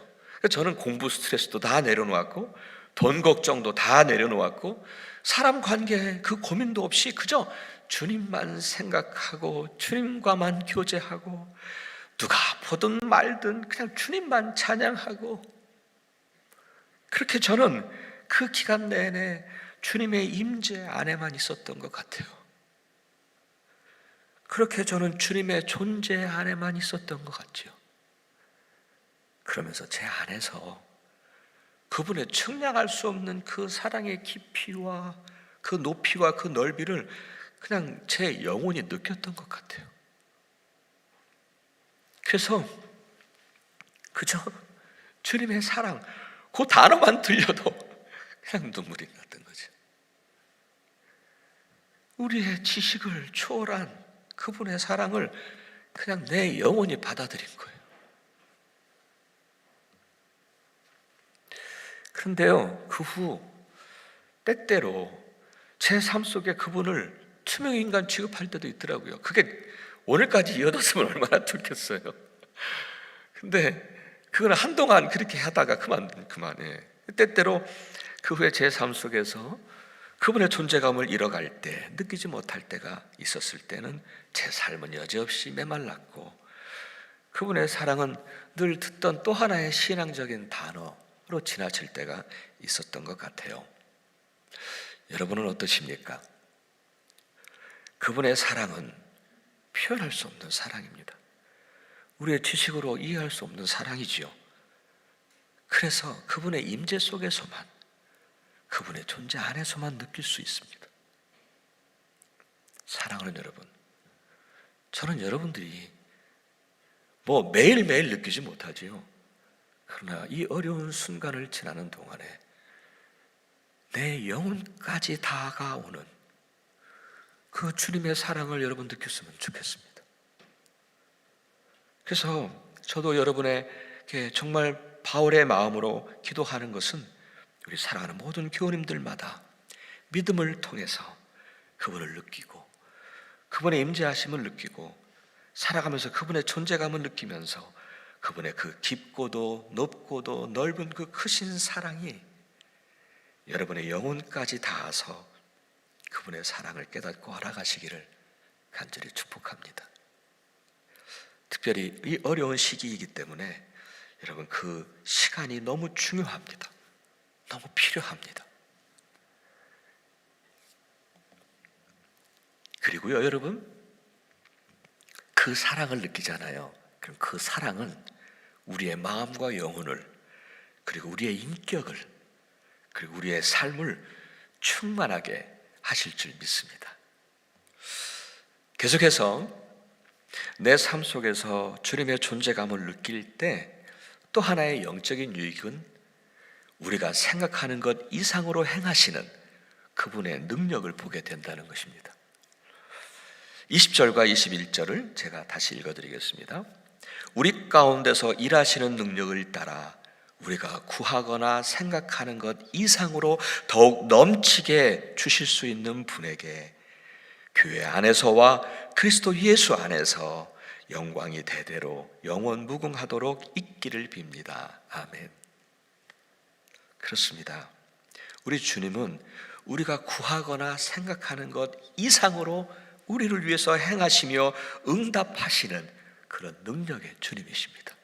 저는 공부 스트레스도 다 내려놓았고, 돈 걱정도 다 내려놓았고, 사람 관계 그 고민도 없이 그저 주님만 생각하고 주님과만 교제하고, 누가 보든 말든 그냥 주님만 찬양하고, 그렇게 저는 그 기간 내내 주님의 임재 안에만 있었던 것 같아요. 그렇게 저는 주님의 존재 안에만 있었던 것 같죠. 그러면서 제 안에서 그분의 측량할 수 없는 그 사랑의 깊이와 그 높이와 그 넓이를 그냥 제 영혼이 느꼈던 것 같아요. 그래서 그저 주님의 사랑, 그 단어만 들려도 그냥 눈물이 났던 거죠. 우리의 지식을 초월한 그분의 사랑을 그냥 내 영혼이 받아들인 거예요. 그런데요, 그 후 때때로 제 삶 속에 그분을 투명인간 취급할 때도 있더라고요. 그게 오늘까지 이어졌으면 얼마나 좋겠어요. 근데 그건 한동안 그렇게 하다가 그만해. 때때로 그 후에 제 삶 속에서 그분의 존재감을 잃어갈 때, 느끼지 못할 때가 있었을 때는 제 삶은 여지없이 메말랐고, 그분의 사랑은 늘 듣던 또 하나의 신앙적인 단어로 지나칠 때가 있었던 것 같아요. 여러분은 어떠십니까? 그분의 사랑은 표현할 수 없는 사랑입니다. 우리의 지식으로 이해할 수 없는 사랑이지요. 그래서 그분의 임재 속에서만, 그분의 존재 안에서만 느낄 수 있습니다. 사랑하는 여러분, 저는 여러분들이 매일매일 느끼지 못하지요. 그러나 이 어려운 순간을 지나는 동안에 내 영혼까지 다가오는 그 주님의 사랑을 여러분 느꼈으면 좋겠습니다. 그래서 저도 여러분에게 정말 바울의 마음으로 기도하는 것은 우리 사랑하는 모든 교우님들마다 믿음을 통해서 그분을 느끼고 그분의 임재하심을 느끼고 살아가면서 그분의 존재감을 느끼면서 그분의 그 깊고도 높고도 넓은 그 크신 사랑이 여러분의 영혼까지 닿아서 그분의 사랑을 깨닫고 알아가시기를 간절히 축복합니다. 특별히 이 어려운 시기이기 때문에 여러분 그 시간이 너무 중요합니다. 너무 필요합니다. 그리고요 여러분, 그 사랑을 느끼잖아요. 그럼 그 사랑은 우리의 마음과 영혼을, 그리고 우리의 인격을, 그리고 우리의 삶을 충만하게 하실 줄 믿습니다. 계속해서 내 삶 속에서 주님의 존재감을 느낄 때 또 하나의 영적인 유익은 우리가 생각하는 것 이상으로 행하시는 그분의 능력을 보게 된다는 것입니다. 20절과 21절을 제가 다시 읽어드리겠습니다. 우리 가운데서 일하시는 능력을 따라 우리가 구하거나 생각하는 것 이상으로 더욱 넘치게 주실 수 있는 분에게 교회 안에서와 그리스도 예수 안에서 영광이 대대로 영원 무궁하도록 있기를 빕니다. 아멘. 그렇습니다. 우리 주님은 우리가 구하거나 생각하는 것 이상으로 우리를 위해서 행하시며 응답하시는 그런 능력의 주님이십니다.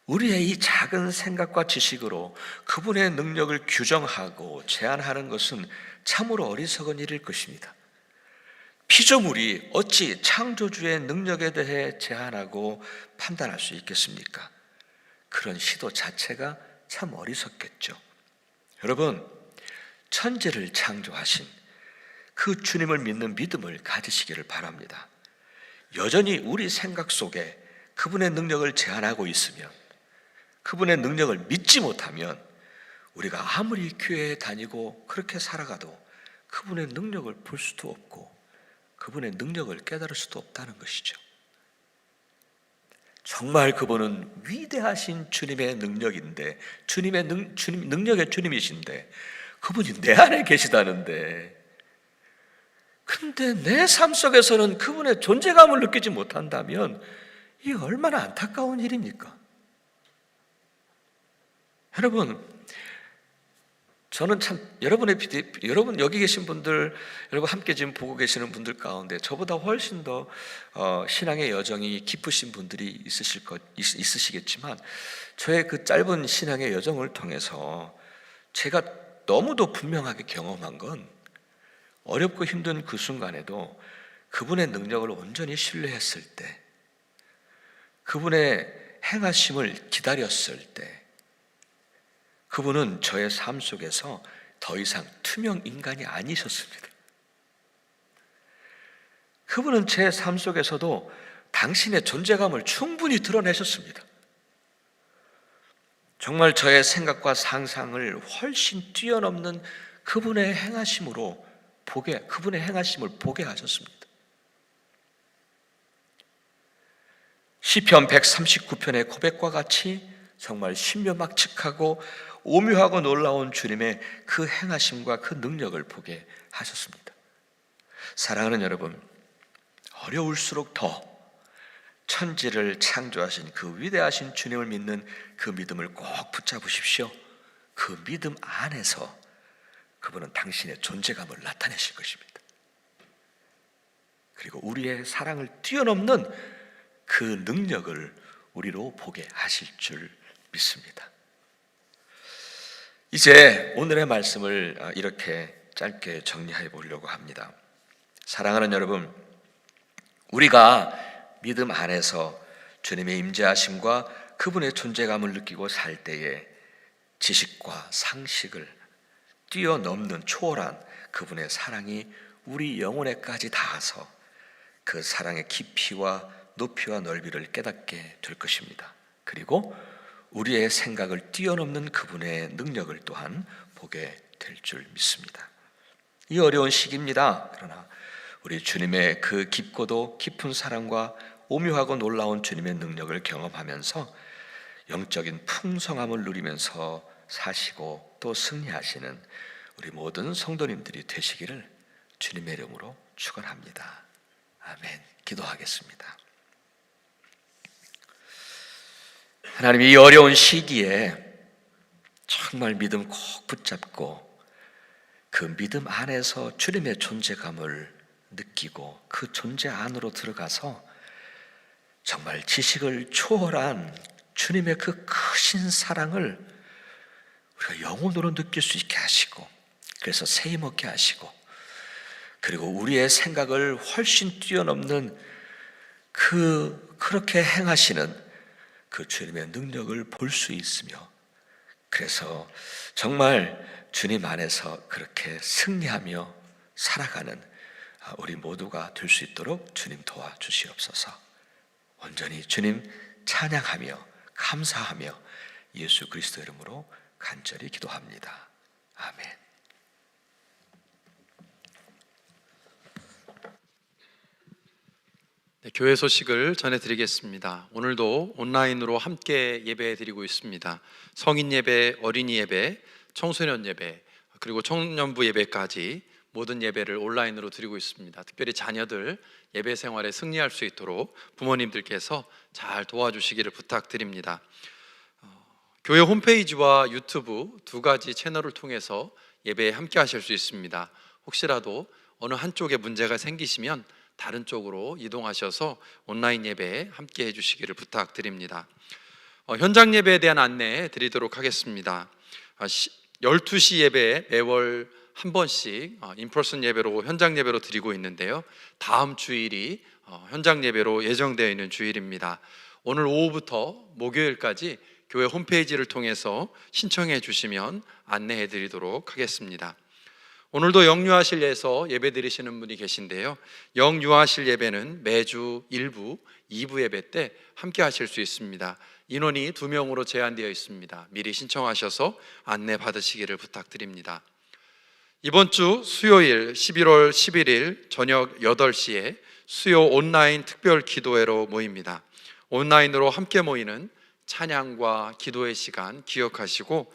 우리의 이 작은 생각과 지식으로 그분의 능력을 규정하고 제한하는 것은 참으로 어리석은 일일 것입니다. 피조물이 어찌 창조주의 능력에 대해 제한하고 판단할 수 있겠습니까? 그런 시도 자체가 참 어리석겠죠. 여러분, 천지를 창조하신 그 주님을 믿는 믿음을 가지시기를 바랍니다. 여전히 우리 생각 속에 그분의 능력을 제한하고 있으면, 그분의 능력을 믿지 못하면 우리가 아무리 교회에 다니고 그렇게 살아가도 그분의 능력을 볼 수도 없고 그분의 능력을 깨달을 수도 없다는 것이죠. 정말 그분은 위대하신 주님의 능력인데, 능력의 주님이신데 그분이 내 안에 계시다는데, 근데 내 삶 속에서는 그분의 존재감을 느끼지 못한다면 이게 얼마나 안타까운 일입니까? 여러분, 저는 참 여러분 여기 계신 분들, 여러분 함께 지금 보고 계시는 분들 가운데 저보다 훨씬 더 신앙의 여정이 깊으신 분들이 있으시겠지만, 저의 그 짧은 신앙의 여정을 통해서 제가 너무도 분명하게 경험한 건, 어렵고 힘든 그 순간에도 그분의 능력을 온전히 신뢰했을 때, 그분의 행하심을 기다렸을 때, 그분은 저의 삶 속에서 더 이상 투명 인간이 아니셨습니다. 그분은 제 삶 속에서도 당신의 존재감을 충분히 드러내셨습니다. 정말 저의 생각과 상상을 훨씬 뛰어넘는 그분의 행하심을 보게 하셨습니다. 시편 139편의 고백과 같이 정말 신묘막측하고 오묘하고 놀라운 주님의 그 행하심과 그 능력을 보게 하셨습니다. 사랑하는 여러분, 어려울수록 더 천지를 창조하신 그 위대하신 주님을 믿는 그 믿음을 꼭 붙잡으십시오. 그 믿음 안에서 그분은 당신의 존재감을 나타내실 것입니다. 그리고 우리의 사랑을 뛰어넘는 그 능력을 우리로 보게 하실 줄 믿습니다. 이제 오늘의 말씀을 이렇게 짧게 정리해 보려고 합니다. 사랑하는 여러분, 우리가 믿음 안에서 주님의 임재하심과 그분의 존재감을 느끼고 살 때에 지식과 상식을 뛰어넘는 초월한 그분의 사랑이 우리 영혼에까지 닿아서 그 사랑의 깊이와 높이와 넓이를 깨닫게 될 것입니다. 그리고 우리의 생각을 뛰어넘는 그분의 능력을 또한 보게 될 줄 믿습니다. 이 어려운 시기입니다. 그러나 우리 주님의 그 깊고도 깊은 사랑과 오묘하고 놀라운 주님의 능력을 경험하면서 영적인 풍성함을 누리면서 사시고 또 승리하시는 우리 모든 성도님들이 되시기를 주님의 이름으로 축원합니다. 아멘. 기도하겠습니다. 하나님, 이 어려운 시기에 정말 믿음 꼭 붙잡고 그 믿음 안에서 주님의 존재감을 느끼고 그 존재 안으로 들어가서 정말 지식을 초월한 주님의 그 크신 사랑을 우리가 영혼으로 느낄 수 있게 하시고, 그래서 새 힘없게 하시고, 그리고 우리의 생각을 훨씬 뛰어넘는 그렇게 행하시는 그 주님의 능력을 볼 수 있으며, 그래서 정말 주님 안에서 그렇게 승리하며 살아가는 우리 모두가 될 수 있도록 주님 도와주시옵소서. 온전히 주님 찬양하며 감사하며 예수 그리스도 이름으로 간절히 기도합니다. 아멘. 네, 교회 소식을 전해드리겠습니다. 오늘도 온라인으로 함께 예배드리고 있습니다. 성인 예배, 어린이 예배, 청소년 예배, 그리고 청년부 예배까지 모든 예배를 온라인으로 드리고 있습니다. 특별히 자녀들 예배 생활에 승리할 수 있도록 부모님들께서 잘 도와주시기를 부탁드립니다. 교회 홈페이지와 유튜브 두 가지 채널을 통해서 예배에 함께 하실 수 있습니다. 혹시라도 어느 한쪽에 문제가 생기시면 다른 쪽으로 이동하셔서 온라인 예배에 함께 해주시기를 부탁드립니다. 현장 예배에 대한 안내 드리도록 하겠습니다. 12시 예배에 매월 한 번씩 인퍼슨 예배로 현장 예배로 드리고 있는데요, 다음 주일이 현장 예배로 예정되어 있는 주일입니다. 오늘 오후부터 목요일까지 교회 홈페이지를 통해서 신청해 주시면 안내해 드리도록 하겠습니다. 오늘도 영유아실에서 예배 드리시는 분이 계신데요, 영유아실 예배는 매주 1부, 2부 예배 때 함께 하실 수 있습니다. 인원이 2명으로 제한되어 있습니다. 미리 신청하셔서 안내 받으시기를 부탁드립니다. 이번 주 수요일 11월 11일 저녁 8시에 수요 온라인 특별 기도회로 모입니다. 온라인으로 함께 모이는 찬양과 기도의 시간 기억하시고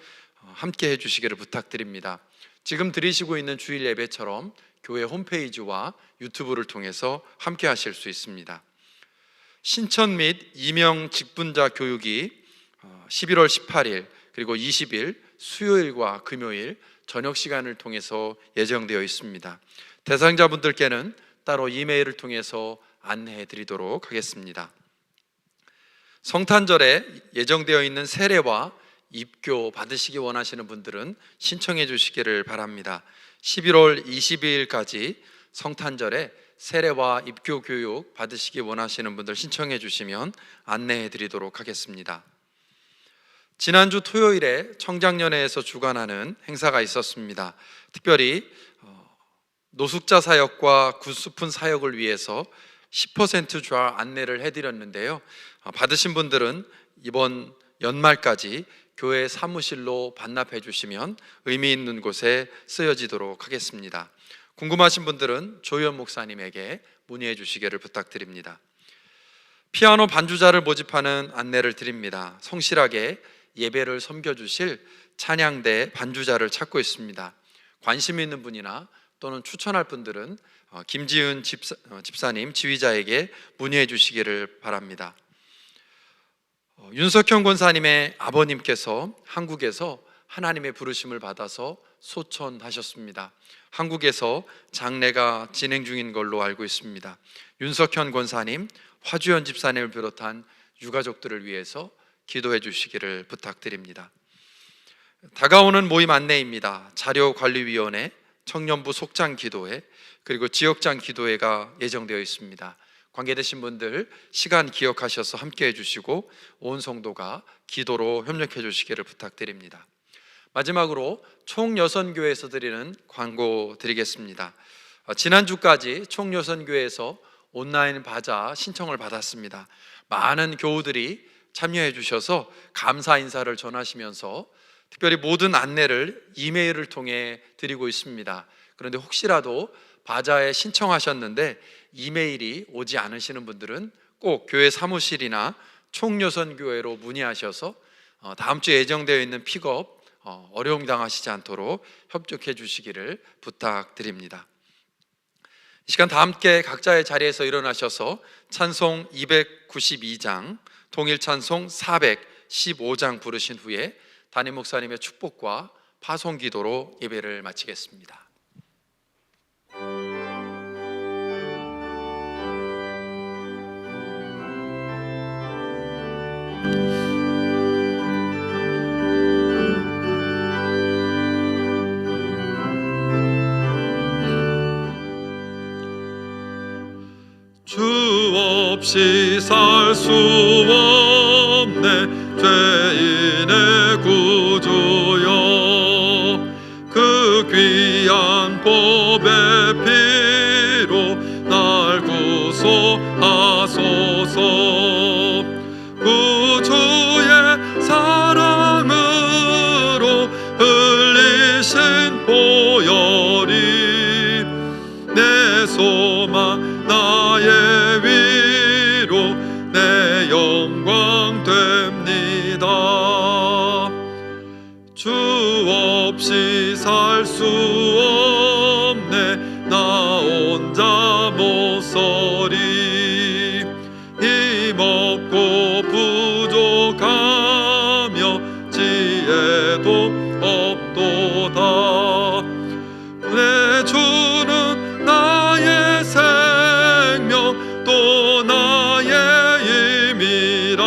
함께 해주시기를 부탁드립니다. 지금 드리시고 있는 주일 예배처럼 교회 홈페이지와 유튜브를 통해서 함께 하실 수 있습니다. 신천 및 이명 직분자 교육이 11월 18일 그리고 20일 수요일과 금요일 저녁 시간을 통해서 예정되어 있습니다. 대상자분들께는 따로 이메일을 통해서 안내해 드리도록 하겠습니다. 성탄절에 예정되어 있는 세례와 입교 받으시기 원하시는 분들은 신청해 주시기를 바랍니다. 11월 22일까지 성탄절에 세례와 입교 교육 받으시기 원하시는 분들 신청해 주시면 안내해 드리도록 하겠습니다. 지난주 토요일에 청장년회에서 주관하는 행사가 있었습니다. 특별히 노숙자 사역과 굿스푼 사역을 위해서 10% 좌 안내를 해드렸는데요, 받으신 분들은 이번 연말까지 교회 사무실로 반납해 주시면 의미 있는 곳에 쓰여지도록 하겠습니다. 궁금하신 분들은 조현 목사님에게 문의해 주시기를 부탁드립니다. 피아노 반주자를 모집하는 안내를 드립니다. 성실하게 예배를 섬겨주실 찬양대 반주자를 찾고 있습니다. 관심 있는 분이나 또는 추천할 분들은 김지은 집사님 지휘자에게 문의해 주시기를 바랍니다. 윤석현 권사님의 아버님께서 한국에서 하나님의 부르심을 받아서 소천하셨습니다. 한국에서 장례가 진행 중인 걸로 알고 있습니다. 윤석현 권사님, 화주연 집사님을 비롯한 유가족들을 위해서 기도해 주시기를 부탁드립니다. 다가오는 모임 안내입니다. 자료관리위원회, 청년부 속장 기도회, 그리고 지역장 기도회가 예정되어 있습니다. 관계되신 분들 시간 기억하셔서 함께 해주시고 온 성도가 기도로 협력해 주시기를 부탁드립니다. 마지막으로 총여선교회에서 드리는 광고 드리겠습니다. 지난주까지 총여선교회에서 온라인 바자 신청을 받았습니다. 많은 교우들이 참여해 주셔서 감사 인사를 전하시면서 특별히 모든 안내를 이메일을 통해 드리고 있습니다. 그런데 혹시라도 바자에 신청하셨는데 이메일이 오지 않으시는 분들은 꼭 교회 사무실이나 총요선교회로 문의하셔서 다음 주에 예정되어 있는 픽업 어려움 당하시지 않도록 협조해 주시기를 부탁드립니다. 이 시간 다 함께 각자의 자리에서 일어나셔서 찬송 292장, 통일 찬송 415장 부르신 후에 담임 목사님의 축복과 파송 기도로 예배를 마치겠습니다. 주 없이 살 수 없네 죄인의 구주여 그 귀한 법의 피로 날 구속하소서 구주의 사랑으로 흘리신 보혈이 내 소망 나의 위로 내 영광 됩니다. 주 없이 살 수 없네 나 혼자 못 서리 힘없고 부족하며 지혜도 없도다 내 주는 나의 생명 또 나의 힘이라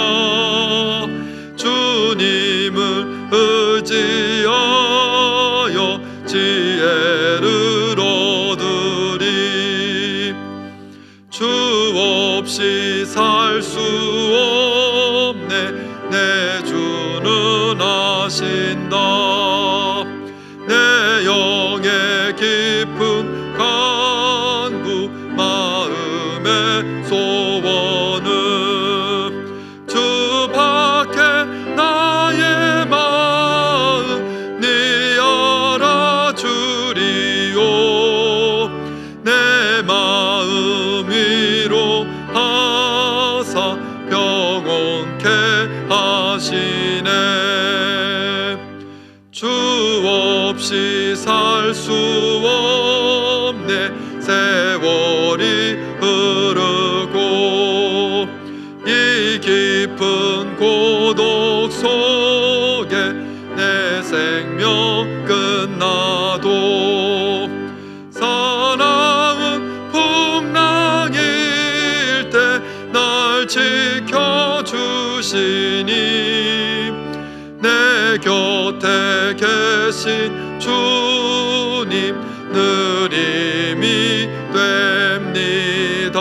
주님을 의지하여 지혜를 얻으리 주 없이 살 수 없네 내 주는 아신다 내 영의 깊은 간구 마음의 소원은 주 밖에 나의 마음 네 알아주리요 내 마음 위로하사 평온케 하시네 주 없이 살 수 없네 세월이 흐르고 이 깊은 고독 속에 내 생명 끝나도 사나운 풍랑일 때 날 지켜주시니 내 곁에 계신 주님 늘 힘이 됩니다.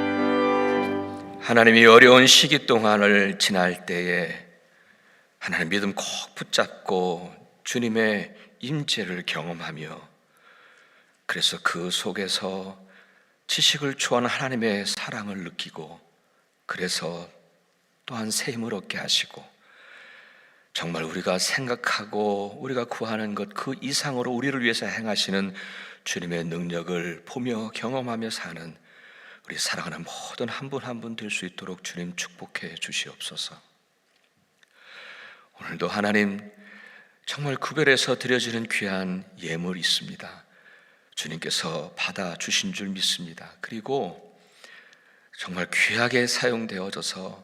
아멘. 하나님이 어려운 시기 동안을 지날 때에 하나님 믿음 꼭 붙잡고 주님의 임재를 경험하며 그래서 그 속에서 지식을 초월한 하나님의 사랑을 느끼고 그래서 또한 새 힘을 얻게 하시고 정말 우리가 생각하고 우리가 구하는 것 그 이상으로 우리를 위해서 행하시는 주님의 능력을 보며 경험하며 사는 우리 사랑하는 모든 한 분 한 분 될 수 있도록 주님 축복해 주시옵소서. 오늘도 하나님 정말 구별해서 드려지는 귀한 예물이 있습니다. 주님께서 받아주신 줄 믿습니다. 그리고 정말 귀하게 사용되어져서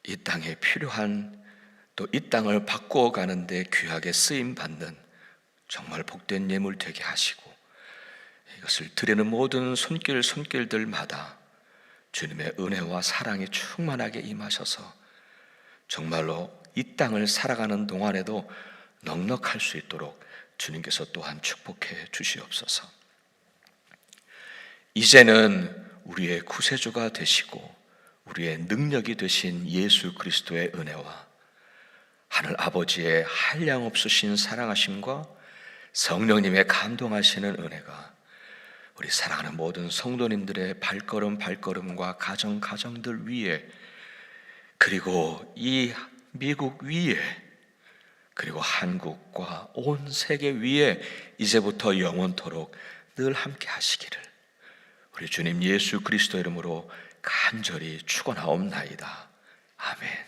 이 땅에 필요한 또 이 땅을 바꾸어 가는데 귀하게 쓰임받는 정말 복된 예물 되게 하시고 이것을 드리는 모든 손길들마다 주님의 은혜와 사랑이 충만하게 임하셔서 정말로 이 땅을 살아가는 동안에도 넉넉할 수 있도록 주님께서 또한 축복해 주시옵소서. 이제는 우리의 구세주가 되시고 우리의 능력이 되신 예수 그리스도의 은혜와 하늘 아버지의 한량없으신 사랑하심과 성령님의 감동하시는 은혜가 우리 사랑하는 모든 성도님들의 발걸음과 가정들 위에, 그리고 이 미국 위에, 그리고 한국과 온 세계 위에 이제부터 영원토록 늘 함께 하시기를 우리 주님 예수 그리스도 이름으로 간절히 축원하옵나이다. 아멘.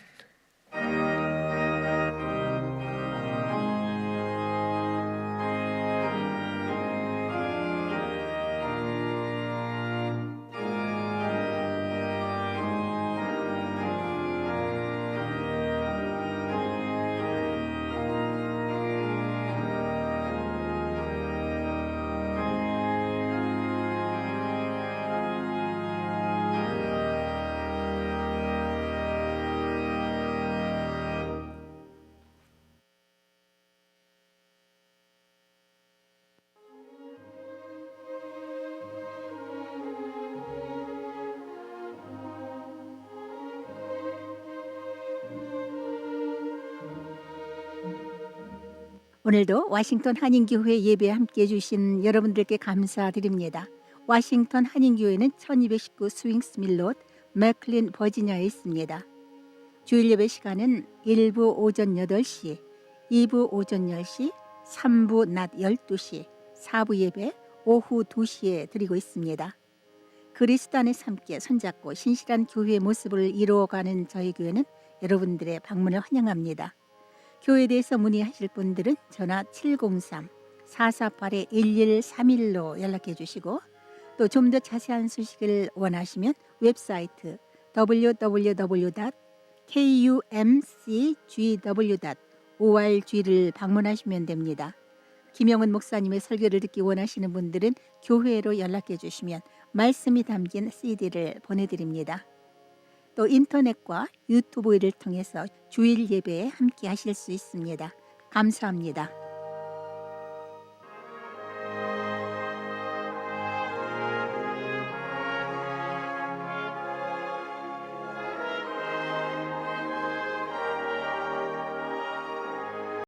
오늘도 워싱턴 한인교회 예배에 함께해 주신 여러분들께 감사드립니다. 워싱턴 한인교회는 1219 스윙스 밀롯, 맥클린, 버지니아에 있습니다. 주일 예배 시간은 1부 오전 8시, 2부 오전 10시, 3부 낮 12시, 4부 예배 오후 2시에 드리고 있습니다. 그리스도 안에서 함께 손잡고 신실한 교회의 모습을 이루어가는 저희 교회는 여러분들의 방문을 환영합니다. 교회에 대해서 문의하실 분들은 전화 703-448-1131로 연락해 주시고, 또 좀 더 자세한 소식을 원하시면 웹사이트 www.kumcgw.org를 방문하시면 됩니다. 김영은 목사님의 설교를 듣기 원하시는 분들은 교회로 연락해 주시면 말씀이 담긴 CD를 보내드립니다. 또 인터넷과 유튜브를 통해서 주일 예배에 함께 하실 수 있습니다. 감사합니다.